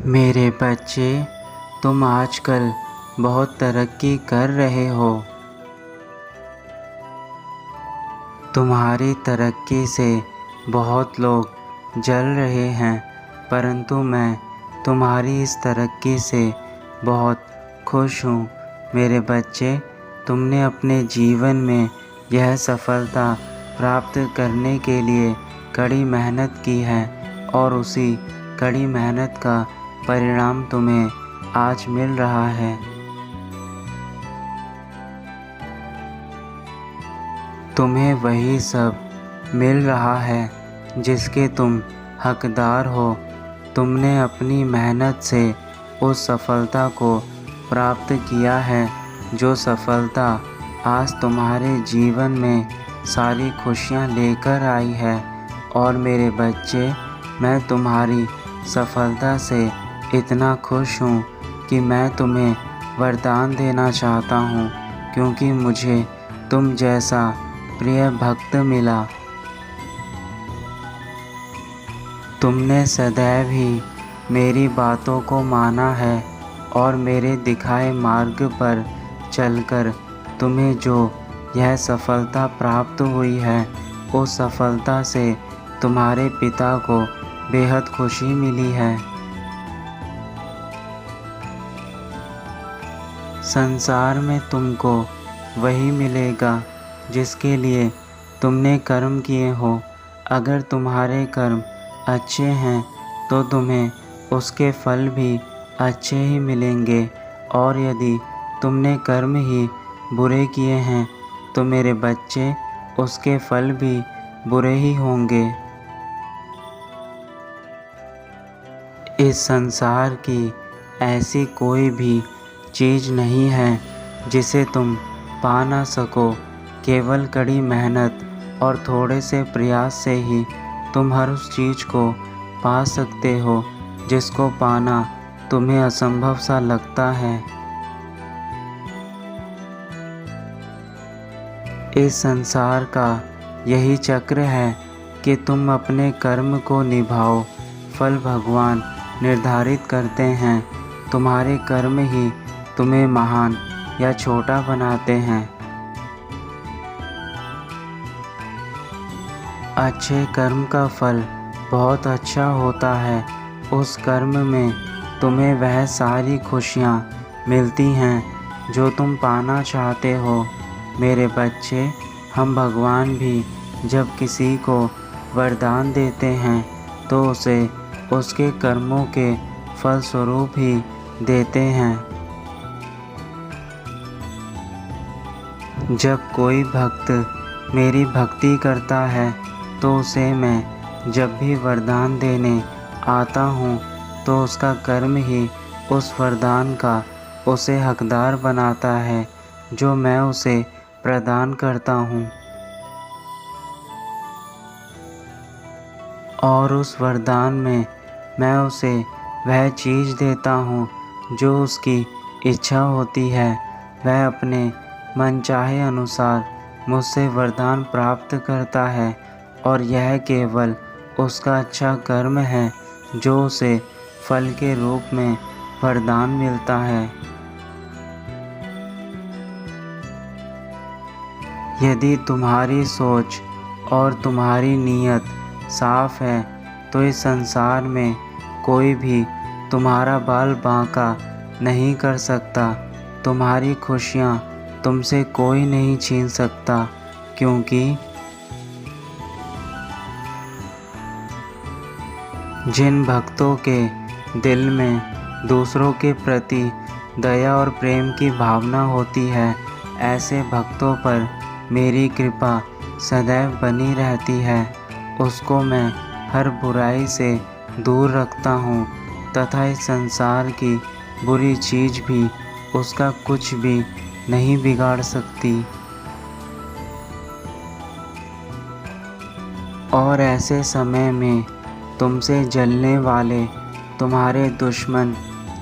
मेरे बच्चे, तुम आजकल बहुत तरक्की कर रहे हो। तुम्हारी तरक्की से बहुत लोग जल रहे हैं, परंतु मैं तुम्हारी इस तरक्की से बहुत खुश हूँ। मेरे बच्चे, तुमने अपने जीवन में यह सफलता प्राप्त करने के लिए कड़ी मेहनत की है और उसी कड़ी मेहनत का परिणाम तुम्हें आज मिल रहा है। तुम्हें वही सब मिल रहा है जिसके तुम हकदार हो। तुमने अपनी मेहनत से उस सफलता को प्राप्त किया है, जो सफलता आज तुम्हारे जीवन में सारी खुशियाँ लेकर आई है। और मेरे बच्चे, मैं तुम्हारी सफलता से इतना खुश हूँ कि मैं तुम्हें वरदान देना चाहता हूँ, क्योंकि मुझे तुम जैसा प्रिय भक्त मिला। तुमने सदैव ही मेरी बातों को माना है और मेरे दिखाए मार्ग पर चलकर तुम्हें जो यह सफलता प्राप्त हुई है, उस सफलता से तुम्हारे पिता को बेहद खुशी मिली है। संसार में तुमको वही मिलेगा जिसके लिए तुमने कर्म किए हो। अगर तुम्हारे कर्म अच्छे हैं तो तुम्हें उसके फल भी अच्छे ही मिलेंगे, और यदि तुमने कर्म ही बुरे किए हैं तो मेरे बच्चे, उसके फल भी बुरे ही होंगे। इस संसार की ऐसी कोई भी चीज़ नहीं है जिसे तुम पा ना सको। केवल कड़ी मेहनत और थोड़े से प्रयास से ही तुम हर उस चीज़ को पा सकते हो जिसको पाना तुम्हें असंभव सा लगता है। इस संसार का यही चक्र है कि तुम अपने कर्म को निभाओ, फल भगवान निर्धारित करते हैं। तुम्हारे कर्म ही तुम्हें महान या छोटा बनाते हैं। अच्छे कर्म का फल बहुत अच्छा होता है। उस कर्म में तुम्हें वह सारी खुशियाँ मिलती हैं जो तुम पाना चाहते हो। मेरे बच्चे, हम भगवान भी जब किसी को वरदान देते हैं तो उसे उसके कर्मों के फलस्वरूप ही देते हैं। जब कोई भक्त मेरी भक्ति करता है तो उसे मैं जब भी वरदान देने आता हूँ तो उसका कर्म ही उस वरदान का उसे हकदार बनाता है जो मैं उसे प्रदान करता हूँ। और उस वरदान में मैं उसे वह चीज़ देता हूँ जो उसकी इच्छा होती है। वह अपने मनचाहे अनुसार मुझसे वरदान प्राप्त करता है, और यह केवल उसका अच्छा कर्म है जो उसे फल के रूप में वरदान मिलता है। यदि तुम्हारी सोच और तुम्हारी नीयत साफ है तो इस संसार में कोई भी तुम्हारा बाल बांका नहीं कर सकता। तुम्हारी खुशियाँ तुमसे कोई नहीं छीन सकता, क्योंकि जिन भक्तों के दिल में दूसरों के प्रति दया और प्रेम की भावना होती है, ऐसे भक्तों पर मेरी कृपा सदैव बनी रहती है। उसको मैं हर बुराई से दूर रखता हूँ, तथा इस संसार की बुरी चीज़ भी उसका कुछ भी नहीं बिगाड़ सकती। और ऐसे समय में तुमसे जलने वाले तुम्हारे दुश्मन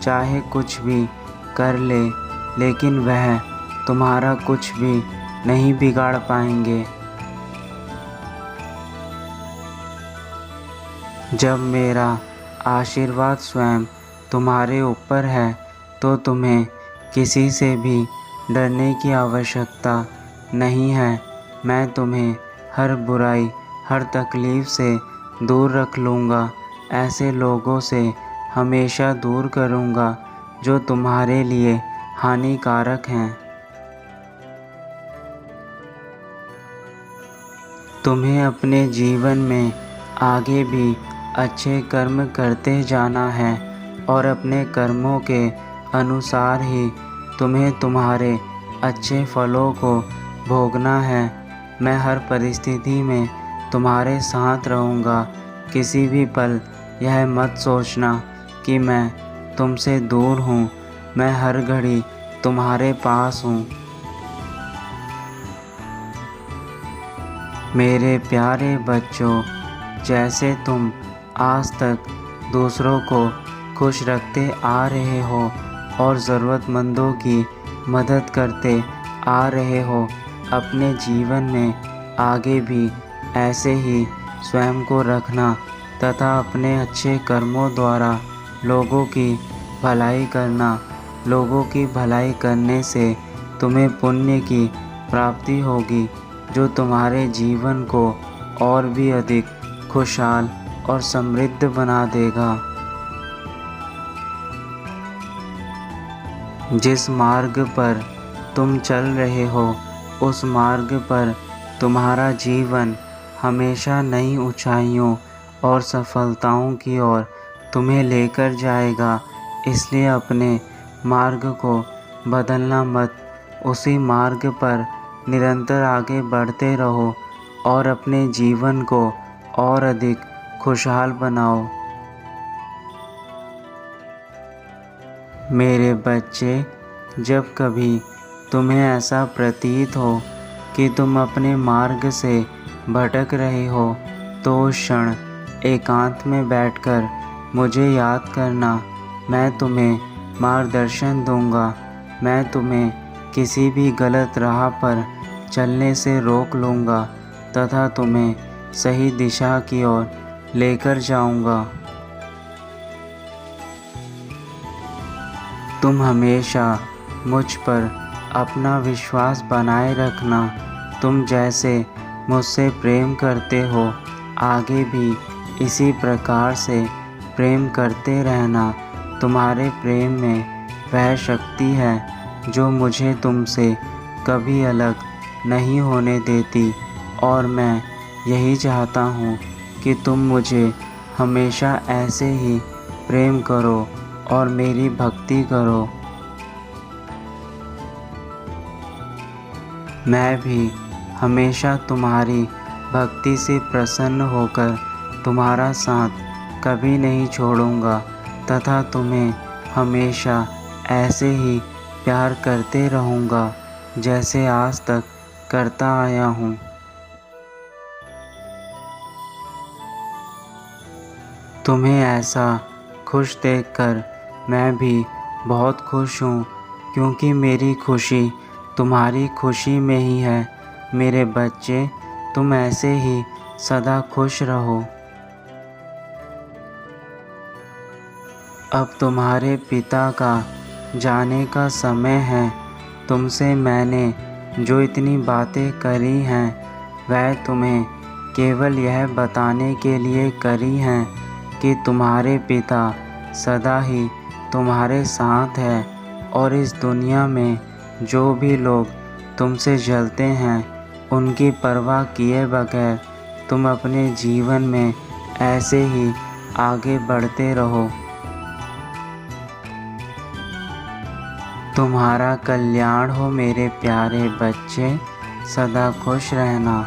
चाहे कुछ भी कर ले, लेकिन वह तुम्हारा कुछ भी नहीं बिगाड़ पाएंगे। जब मेरा आशीर्वाद स्वयं तुम्हारे ऊपर है, तो तुम्हें किसी से भी डरने की आवश्यकता नहीं है। मैं तुम्हें हर बुराई, हर तकलीफ़ से दूर रख लूँगा। ऐसे लोगों से हमेशा दूर करूँगा जो तुम्हारे लिए हानिकारक हैं। तुम्हें अपने जीवन में आगे भी अच्छे कर्म करते जाना है और अपने कर्मों के अनुसार ही तुम्हें तुम्हारे अच्छे फलों को भोगना है। मैं हर परिस्थिति में तुम्हारे साथ रहूँगा। किसी भी पल यह मत सोचना कि मैं तुमसे दूर हूँ। मैं हर घड़ी तुम्हारे पास हूँ। मेरे प्यारे बच्चों, जैसे तुम आज तक दूसरों को खुश रखते आ रहे हो और ज़रूरतमंदों की मदद करते आ रहे हो, अपने जीवन में आगे भी ऐसे ही स्वयं को रखना तथा अपने अच्छे कर्मों द्वारा लोगों की भलाई करना। लोगों की भलाई करने से तुम्हें पुण्य की प्राप्ति होगी, जो तुम्हारे जीवन को और भी अधिक खुशहाल और समृद्ध बना देगा। जिस मार्ग पर तुम चल रहे हो, उस मार्ग पर तुम्हारा जीवन हमेशा नई ऊंचाइयों और सफलताओं की ओर तुम्हें लेकर जाएगा। इसलिए अपने मार्ग को बदलना मत। उसी मार्ग पर निरंतर आगे बढ़ते रहो और अपने जीवन को और अधिक खुशहाल बनाओ। मेरे बच्चे, जब कभी तुम्हें ऐसा प्रतीत हो कि तुम अपने मार्ग से भटक रहे हो, तो उस क्षण एकांत में बैठकर मुझे याद करना। मैं तुम्हें मार्गदर्शन दूंगा। मैं तुम्हें किसी भी गलत राह पर चलने से रोक लूँगा तथा तुम्हें सही दिशा की ओर लेकर जाऊँगा। तुम हमेशा मुझ पर अपना विश्वास बनाए रखना। तुम जैसे मुझसे प्रेम करते हो, आगे भी इसी प्रकार से प्रेम करते रहना। तुम्हारे प्रेम में वह शक्ति है जो मुझे तुमसे कभी अलग नहीं होने देती, और मैं यही चाहता हूँ कि तुम मुझे हमेशा ऐसे ही प्रेम करो और मेरी भक्ति करो। मैं भी हमेशा तुम्हारी भक्ति से प्रसन्न होकर तुम्हारा साथ कभी नहीं छोड़ूंगा तथा तुम्हें हमेशा ऐसे ही प्यार करते रहूँगा जैसे आज तक करता आया हूँ। तुम्हें ऐसा खुश देखकर मैं भी बहुत खुश हूँ, क्योंकि मेरी खुशी तुम्हारी खुशी में ही है। मेरे बच्चे, तुम ऐसे ही सदा खुश रहो। अब तुम्हारे पिता का जाने का समय है। तुमसे मैंने जो इतनी बातें करी हैं, वह तुम्हें केवल यह बताने के लिए करी हैं कि तुम्हारे पिता सदा ही तुम्हारे साथ है, और इस दुनिया में जो भी लोग तुमसे जलते हैं, उनकी परवाह किए बगैर तुम अपने जीवन में ऐसे ही आगे बढ़ते रहो। तुम्हारा कल्याण हो मेरे प्यारे बच्चे। सदा खुश रहना।